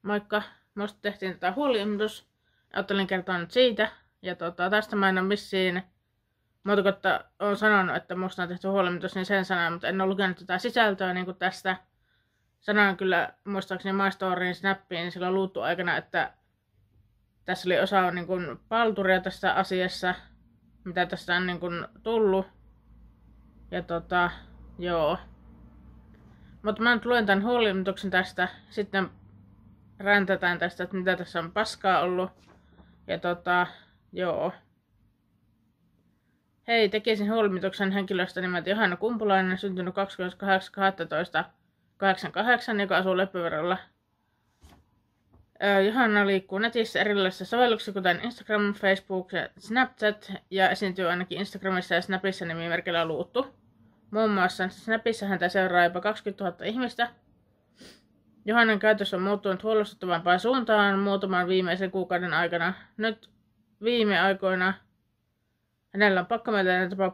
moikka! Musta tehtiin tätä huoli-ilmoitus. Ajattelin kertoa nyt siitä. Ja tästä mä en ole missiin muuta kuin, että olen sanonut, että musta on tehty huoli-ilmoitus, niin sen sanan, mutta en ole lukenut tätä sisältöä niin kuin tästä. Sanoin kyllä muistaakseni My Storyin Snappiin silloin luuttu-aikana, että tässä oli osa niin kuin palturia tässä asiassa, mitä tästä on niin kuin tullut. Ja joo. Mutta mä nyt luen tämän huoli-ilmoituksen tästä, sitten räntätään tästä, että mitä tässä on paskaa ollut. Ja joo. Hei, tekisin huoli-ilmoituksen henkilöstä nimeltä Johanna Kumpulainen, syntynyt 28.12.88, joka asuu Leppävirralla. Johanna liikkuu netissä erilaisissa sovelluksissa, kuten Instagram, Facebook ja Snapchat, ja esiintyy ainakin Instagramissa ja Snapissa nimimerkillä Luuttu. Muun muassa Snapissa häntä seuraa jopa 20 000 ihmistä. Johannan käytös on muuttunut huolestuttavampaan suuntaan muutaman viimeisen kuukauden aikana. Nyt viime aikoina hänellä on pakkomielteinen tapa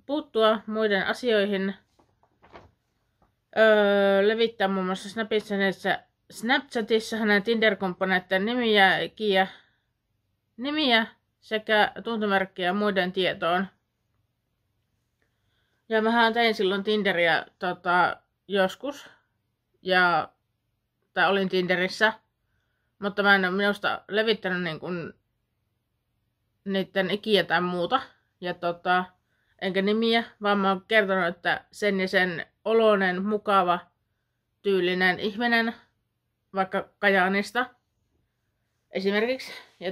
puuttua muiden asioihin. Levittää muun muassa Snapchatissa hänen Tinder-kumppaneiden nimiä sekä tuntomerkkiä muiden tietoon. Ja mähän tein silloin Tinderiä joskus. Tai olin Tinderissä. Mutta mä en ole minusta levittänyt niin kuin niiden ikiä tai muuta. Ja enkä nimiä, vaan mä oon kertonut, että sen ja sen oloinen, mukava, tyylinen ihminen, vaikka Kajaanista esimerkiksi. Ja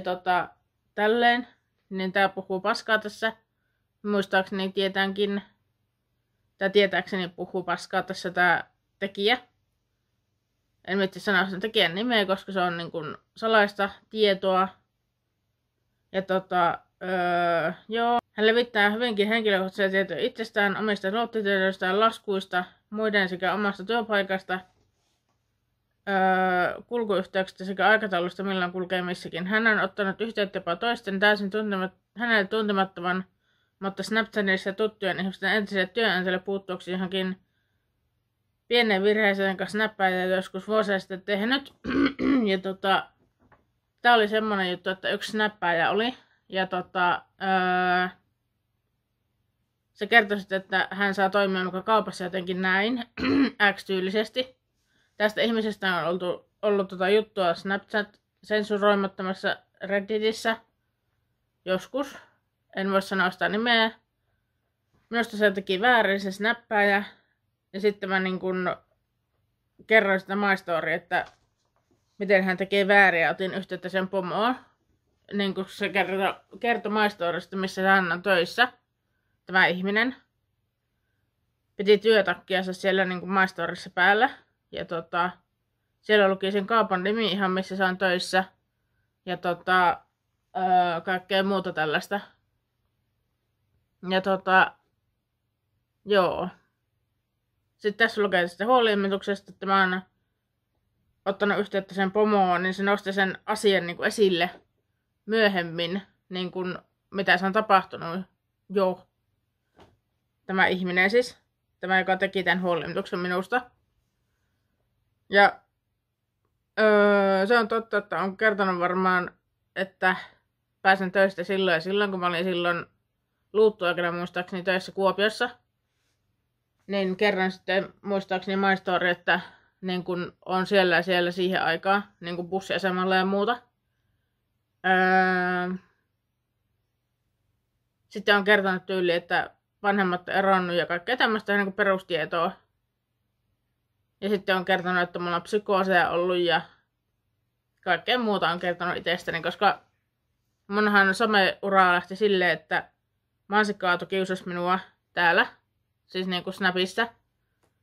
tälleen, niin tää puhuu paskaa tässä. Muistaakseni tietääkseni puhuu paskaa tässä tää tekijä. En viitsi sanoa sen tekijän nimeä, koska se on niin kuin salaista tietoa. Ja joo. Hän levittää hyvinkin henkilökohtaisia tietoja itsestään, omista luottotiedoistaan, laskuista, muiden sekä omasta työpaikasta, kulkuyhteyksistä sekä aikataulusta, milloin kulkee missäkin. Hän on ottanut yhteyttä jopa toisten täysin hänelle tuntemattoman, mutta Snapchatissa tuttujen ihmisten entiselle työnantajalle puuttuuksi johonkin pienen virheeseen, jonka snappaajat joskus vuosia sitten tehnyt. Ja tää oli semmonen juttu, että yksi snappaaja oli. Ja se kertoi sitten, että hän saa toimia mukaan kaupassa jotenkin näin, X-tyylisesti. Tästä ihmisestä on ollut juttua Snapchat sensuroimattomassa Redditissä joskus. En voi sanoa sitä nimeä. Minusta se teki väärin se snappaaja. Ja sitten mä niin kun kerroin sitä My Storya, että miten hän tekee väärin ja otin yhteyttä sen pomoon. Niin kun se kertoi My Storysta, missä hän on töissä. Tämä ihminen. Piti työtakkiansa siellä niin kuin My Storyssa päällä. Ja siellä luki sen kaupan nimi ihan missä se on töissä. Ja kaikkea muuta tällaista. Ja joo. Sitten tässä lukee tästä huoli-ilmoituksesta, että mä oon ottanut yhteyttä sen pomoon, niin se nosti sen asian niin kuin esille myöhemmin, niin kuin mitä se on tapahtunut jo. Tämä ihminen siis, tämä joka teki tämän huoli-ilmoituksen minusta. Ja se on totta, että on kertonut varmaan, että pääsen töistä silloin ja silloin, kun mä olin silloin luuttu-aikana muistaakseni töissä Kuopiossa. Niin kerran sitten muistaakseni My Story, että niin kun on siellä ja siellä siihen aikaan, niin kuin bussiasemalla ja muuta. Sitten on kertonut tyyli, että vanhemmat on eronnut ja kaikkea tämmöistä niin kuin perustietoa. Ja sitten on kertonut, että mulla on psykooseja ollut ja kaikkea muuta on kertonut itsestäni, koska munhan someuraa lähti silleen, että Mansikka-Aatu kiusasi minua täällä, siis niin kuin Snapissa,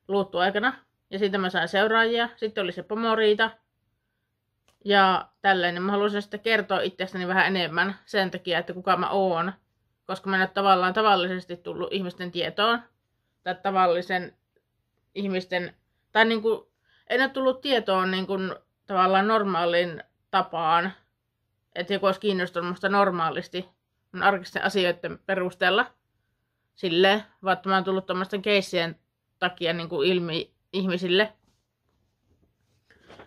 luuttu-aikana. Ja siitä mä sain seuraajia. Sitten oli se pomoriita. Ja tälleen, niin mä haluaisin sitten kertoa itsestäni vähän enemmän sen takia, että kuka mä oon. Koska mä en ole tavallisesti tullut ihmisten tietoon. Tai tavallisen ihmisten, tai niinku, en ole tullut tietoon niinku tavallaan normaalin tapaan. Että joku olisi kiinnostunut musta normaalisti mun arkisten asioiden perusteella. Silleen, vaan mä oon tullut tommoisten keissien takia niinku ilmi ihmisille.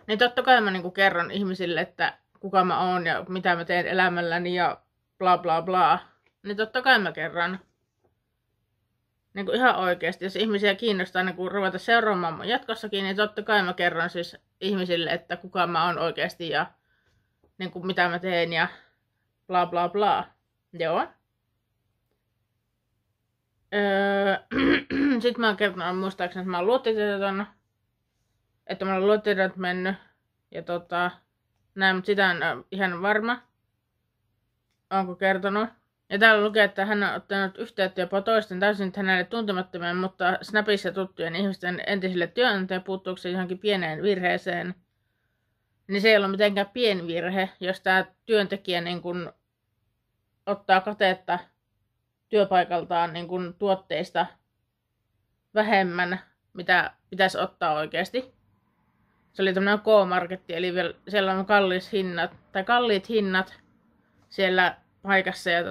Niin totta kai mä niinku kerron ihmisille, että kuka mä oon ja mitä mä teen elämälläni ja bla bla bla. Niin totta kai mä kerron. Niinku ihan oikeesti, jos ihmisiä kiinnostaa niinku ruveta seuraamaan mun jatkossakin, niin totta kai mä kerron siis ihmisille, että kuka mä oon oikeesti ja niinku mitä mä teen ja bla bla bla. Joo. Sitten mä oon kertonut muistaakseni, että mä oon luottitietoton. Että mulla on luottitiedot mennyt. Ja näin, mutta sitä on ihan varma. Onko kertonut. Ja täällä lukee, että hän on ottanut yhteyttä jopa toisten täysin hänelle tuntemattomien, mutta Snapissa tuttujen ihmisten entisille työnantajille puuttuuko se johonkin pieneen virheeseen. Niin se ei ole mitenkään pieni virhe, jos tämä työntekijä niin kun ottaa katetta työpaikaltaan niin kun tuotteista vähemmän, mitä pitäisi ottaa oikeasti. Se oli tämmöinen K-marketti, eli siellä on kalliit hinnat siellä paikassa ja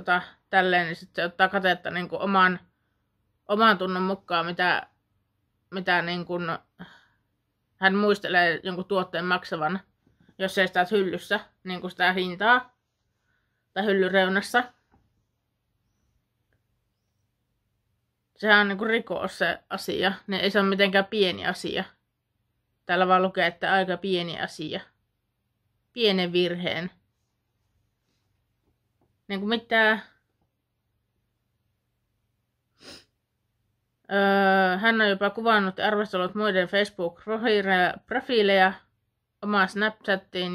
tälleen, niin sitten se ottaa katetta niin kuin oman tunnon mukaan, mitä niin kuin hän muistelee jonkun tuotteen maksavan, jos ei sitä hyllyssä, niin kuin sitä hintaa tai hyllyreunassa. Sehän on niin kuin rikos se asia, niin ei se ole mitenkään pieni asia. Täällä vaan lukee, että aika pieni asia. Pienen virheen. Niin kuin mitään. Hän on jopa kuvannut ja arvostellut muiden Facebook-profiileja omaa Snapchattiin,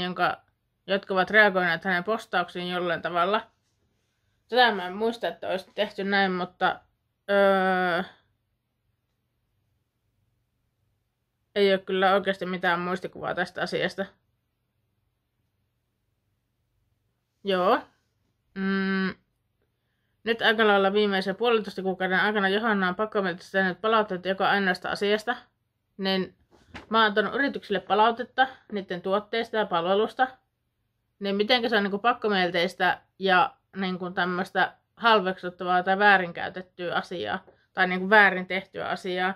jotka ovat reagoineet hänen postauksiin jollain tavalla. Tätä mä en muista, että olisi tehty näin, mutta ei ole kyllä oikeasti mitään muistikuvaa tästä asiasta. Joo. Nyt aika lailla viimeisen 1,5 kuukauden aikana Johanna on pakkomielisesti tehnyt palautteita joka ainoasta asiasta. Niin mä oon antanut yrityksille palautetta niiden tuotteista ja palvelusta. Niin mitenkä se on niinku pakkomielteistä ja niinku tämmöistä halveksuttavaa tai väärinkäytettyä asiaa. Tai niinku väärin tehtyä asiaa.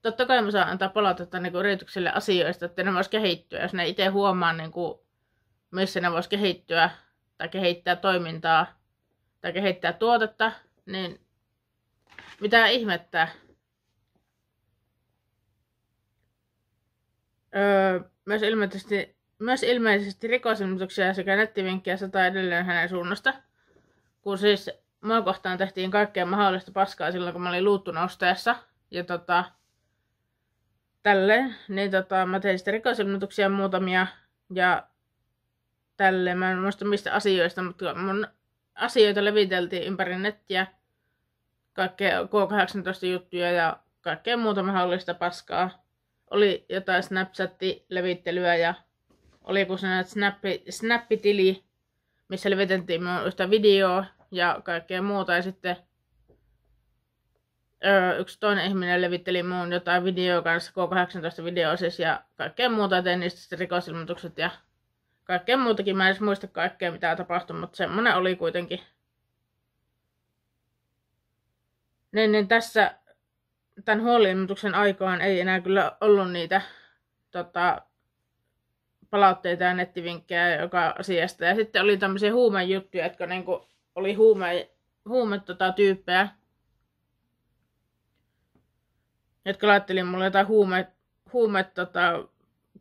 Totta kai mä saan antaa palautetta niinku yrityksille asioista, että ne vois kehittyä. Jos ne itse huomaa, niinku, missä ne vois kehittyä tai kehittää toimintaa tai kehittää tuotetta, niin mitä ihmettä. Myös ilmeisesti rikosilmoituksia sekä nettivinkkejä sataa edelleen hänen suunnasta. Kun siis mua kohtaan tehtiin kaikkea mahdollista paskaa silloin, kun mä olin luuttunosteessa. Ja tälleen, niin mä tein sitten rikosilmoituksia muutamia ja tälleen. Mä en muista mistä asioista, mutta mun asioita leviteltiin ympäri nettiä. Kaikkea K18-juttuja ja kaikkea muuta mahdollista paskaa. Oli jotain Snapchat-levittelyä ja oli joku Snap-tili, missä leviteltiin mun yhtä videoa ja kaikkea muuta. Ja sitten yksi toinen ihminen levitteli mun jotain videoa kanssa, K18-videoa siis, ja kaikkea muuta. Tein niistä sitten rikosilmoitukset ja kaikkea muutakin. Mä en edes muista kaikkea mitä tapahtui, mutta semmonen oli kuitenkin. Niin tässä tämän huoli-ilmoituksen aikaan ei enää kyllä ollut niitä palautteita ja nettivinkkejä joka asiasta. Ja sitten oli tämmöisiä huumejuttuja, jotka niinku oli tyyppejä, jotka laitteli mulle jotain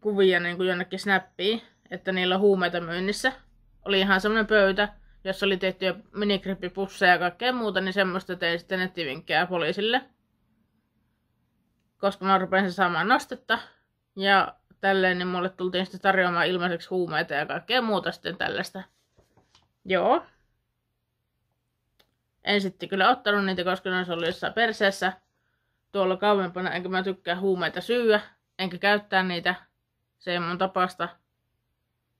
kuvia niinku jonnekin Snappiin, että niillä on huumeita myynnissä. Oli ihan semmoinen pöytä, jossa oli tehtyjä minigrippipusseja ja kaikkea muuta, niin semmoista tein sitten nettivinkkejä poliisille. Koska mä rupesin saamaan nostetta ja tälleen, niin mulle tultiin sitten tarjoamaan ilmaiseksi huumeita ja kaikkea muuta sitten tällaista. Joo. En sitten kyllä ottanut niitä, koska ne olisi ollut jossain perseessä tuolla kauempana, enkä mä tykkää huumeita syyä, enkä käyttää niitä. Se ei mun tapasta.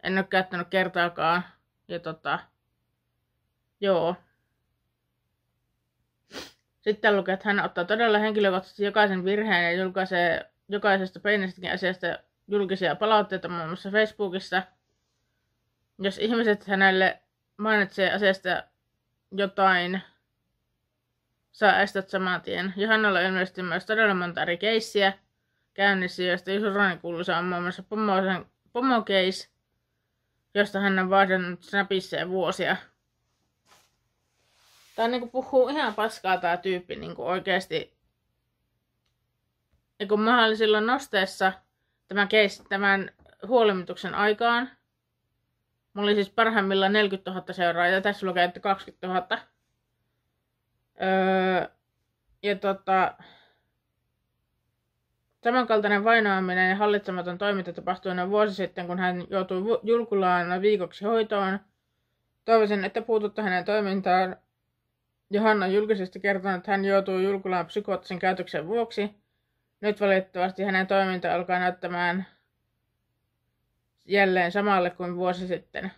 En ole käyttänyt kertaakaan. Ja joo. Sitten lukee, että hän ottaa todella henkilökohtaisesti jokaisen virheen ja julkaisee jokaisesta pienistäkin asiasta julkisia palautteita muun muassa Facebookissa. Jos ihmiset hänelle mainitsee asiasta jotain, saa estät saman tien. Johannalla on ilmeisesti myös todella monta eri keissiä käynnissä, joista Jusurani kuuluisa on muun muassa pomokeis, josta hän on vaihdannut Snapissa vuosia. Tää niinku puhuu ihan paskaa tää tyyppi niinku oikeesti. Ja kun mä olin silloin nosteessa tämän huolimatuksen aikaan, mulla oli siis parhaimmillaan 40 000 seuraajaa, ja tässä lukee, että 20 000. Samankaltainen vainoaminen ja hallitsematon toiminta tapahtui noin vuosi sitten, kun hän joutui Julkulaan viikoksi hoitoon. Toivoisin, että puututte hänen toimintaan. Johanna on julkisesti kertonut, että hän joutuu Julkulaan psykoottisen käytöksen vuoksi. Nyt valitettavasti hänen toiminta alkaa näyttämään jälleen samalle kuin vuosi sitten.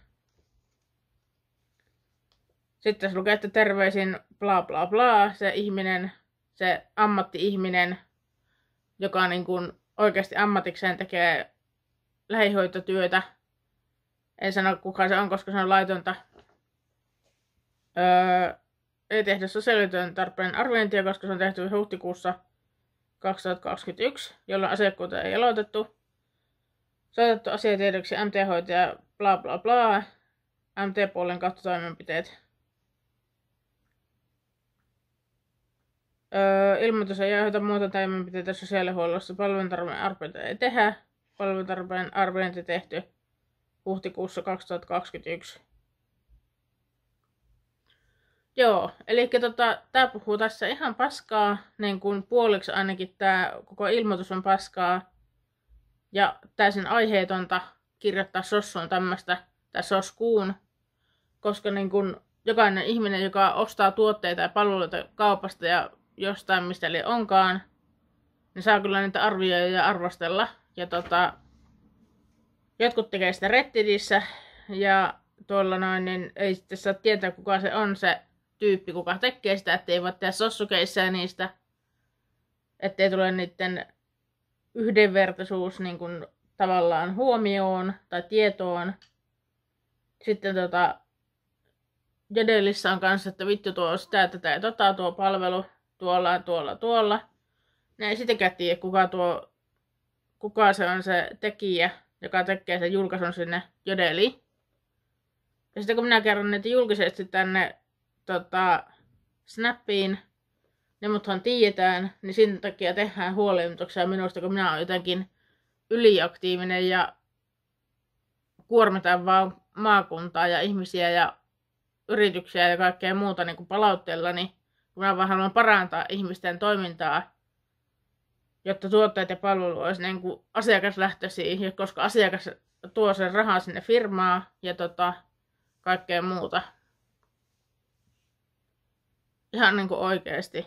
Sitten tässä lukee, että terveisin bla bla bla, se ihminen, se ammatti-ihminen, joka niin kuin oikeasti ammatikseen tekee lähihoitotyötä. En sano kuka se on, koska se on laitonta. Ei tehdä sosiaalityön tarpeen arviointia, koska se on tehty huhtikuussa 2021, jolloin asiakkuutta ei aloitettu. Soitettu asiatiedoksi MT-hoitaja bla bla bla. MT-puolen kautta toimenpiteet. Ilmoitus ei aiheuta muuta toimenpiteitä sosiaalihuollossa. Palveluntarpeen arviointi ei tehdä. Palveluntarpeen arviointi tehty huhtikuussa 2021. Joo, eli tää puhuu tässä ihan paskaa, niin kuin puoliksi ainakin tää koko ilmoitus on paskaa. Ja täysin aiheetonta kirjoittaa sossuun tämmöstä, tai soskuun, koska niin kun jokainen ihminen, joka ostaa tuotteita ja palveluita kaupasta ja jostain mistä eli onkaan, niin saa kyllä niitä arvioida ja arvostella. Ja jotkut tekee sitä Redditissä ja tuolla noin, niin ei sitten saa tietää kuka se on se tyyppi, kuka tekee sitä, ettei voi tehdä sossukeissään niistä, ettei tule niiden yhdenvertaisuus niin kuin tavallaan huomioon tai tietoon. Sitten Jodelissä on kanssa, että vittu tuo sitä, tätä ja tuo palvelu tuolla. Ne ei sitäkään tiedä, kuka se on se tekijä, joka tekee sen julkaisun sinne Jodeliin. Ja sitten kun minä kerron niitä julkisesti tänne Snappiin, ne muthan tiedetään, niin sen takia tehdään huolimatuksia minusta, kun minä olen jotenkin yliaktiivinen ja kuormitan vaan maakuntaa ja ihmisiä ja yrityksiä ja kaikkea muuta niin kuin palautteella, niin minä vaan haluan parantaa ihmisten toimintaa, jotta tuotteet ja palvelu olisi niin kuin asiakaslähtöisiä, koska asiakas tuo sen rahaa sinne firmaan ja kaikkea muuta. Ihan niin kuin oikeesti.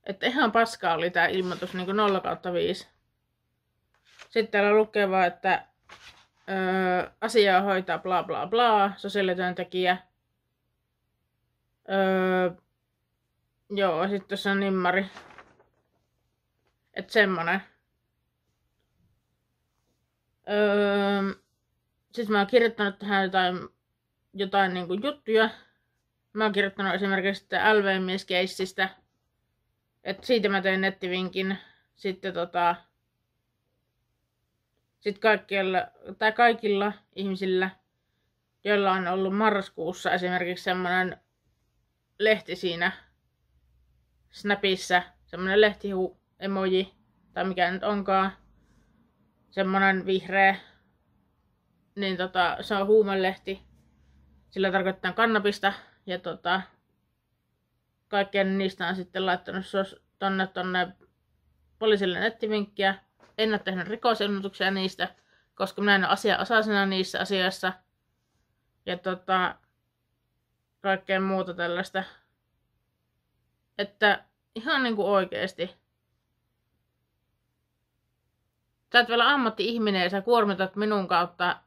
Että ihan paskaa oli tää ilmoitus niin kuin 0/5. Sitten täällä lukee vaan, että asiaa hoitaa bla bla bla, sosiaalityöntekijä. Joo, sitten tuossa on nimmari. Että semmonen. Sitten mä oon kirjoittanut tähän jotain niin kuin juttuja. Mä oon kirjoittanut esimerkiksi LV-mieskeissistä. Että siitä mä tein nettivinkin. Sitten sit kaikilla ihmisillä, joilla on ollut marraskuussa esimerkiksi semmonen lehti siinä Snapissa, semmonen lehti-emoji, tai mikä nyt onkaan, semmonen vihreä, niin se on huumelehti. Sillä tarkoittaa kannabista, ja kaikkien niistä on sitten laittanut tonne poliisille nettivinkkiä. En ole tehnyt rikosilmoituksia niistä, koska minä en ole asianosaisena niissä asioissa. Ja kaikkea muuta tällaista. Että ihan niinku oikeesti. Sä oot vielä ammatti-ihminen ja sä kuormitat minun kautta,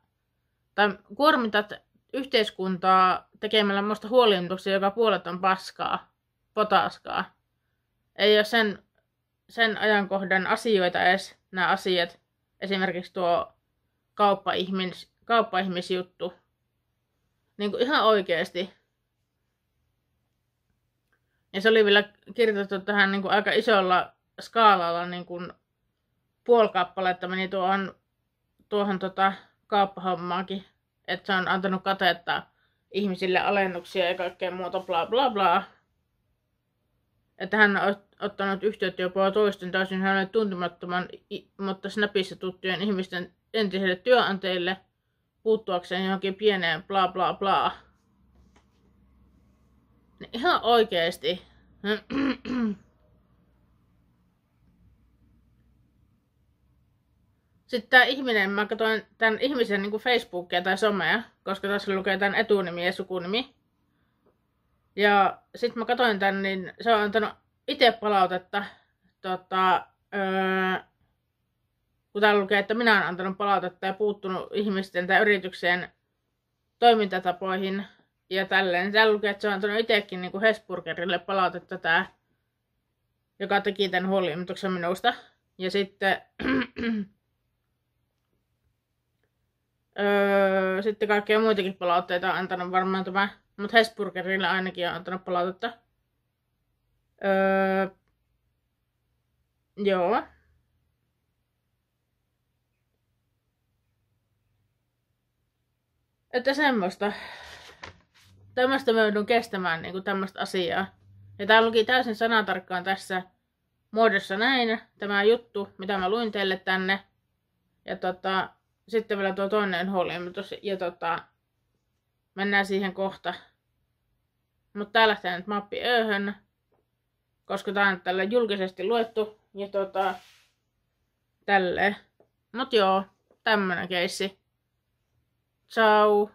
tai kuormitat yhteiskuntaa tekemällä musta huolimatuksia, joka puolet on paskaa, potaskaa. Ei ole sen ajankohdan asioita edes nämä asiat. Esimerkiksi tuo kauppaihmisjuttu. Niin kuin ihan oikeesti. Ja se oli vielä kirjoitettu tähän niin kuin aika isolla skaalalla, niin kuin puoli kappaletta meni tuohon tuohon kauppahommaakin. Että se on antanut katetta ihmisille alennuksia ja kaikkea muuta bla bla bla. Että hän on ottanut yhteyttä jopa toisten täysin hänelle tuntemattoman, mutta Snapissa tuttujen ihmisten entisille työnantajille puuttuakseen johonkin pieneen bla bla bla. Niin ihan oikeesti. Sitten tää ihminen, mä katsoin tän ihmisen niinku Facebookia tai somea, koska tässä lukee tän etunimi ja sukunimi. Ja sit mä katsoin tän, niin se on antanut itse palautetta, kun täällä lukee, että minä olen antanut palautetta ja puuttunut ihmisten tai yritykseen toimintatapoihin ja tälleen. Täällä lukee, että se on antanut itsekin niin Hesburgerille palautetta tää, joka teki tän huoli-ilmoituksen minusta. Ja sitten, sitten kaikkia muitakin palautteita on antanut varmaan tämä, mutta Hesburgerille ainakin on antanut palautetta. Joo. Että semmoista. Tämmöistä mä joudun kestämään niin tämmöistä asiaa. Ja tää luki täysin sanatarkkaan tässä muodossa näin. Tämä juttu, mitä mä luin teille tänne. Ja sitten vielä tuo toinen huoli-ilmoitus. Ja mennään siihen kohta. Mutta tää lähtee nyt mappi ööhön. Koska tää on tällä julkisesti luettu. Ja tälleen. Mut joo, tämmönen keissi. Ciao.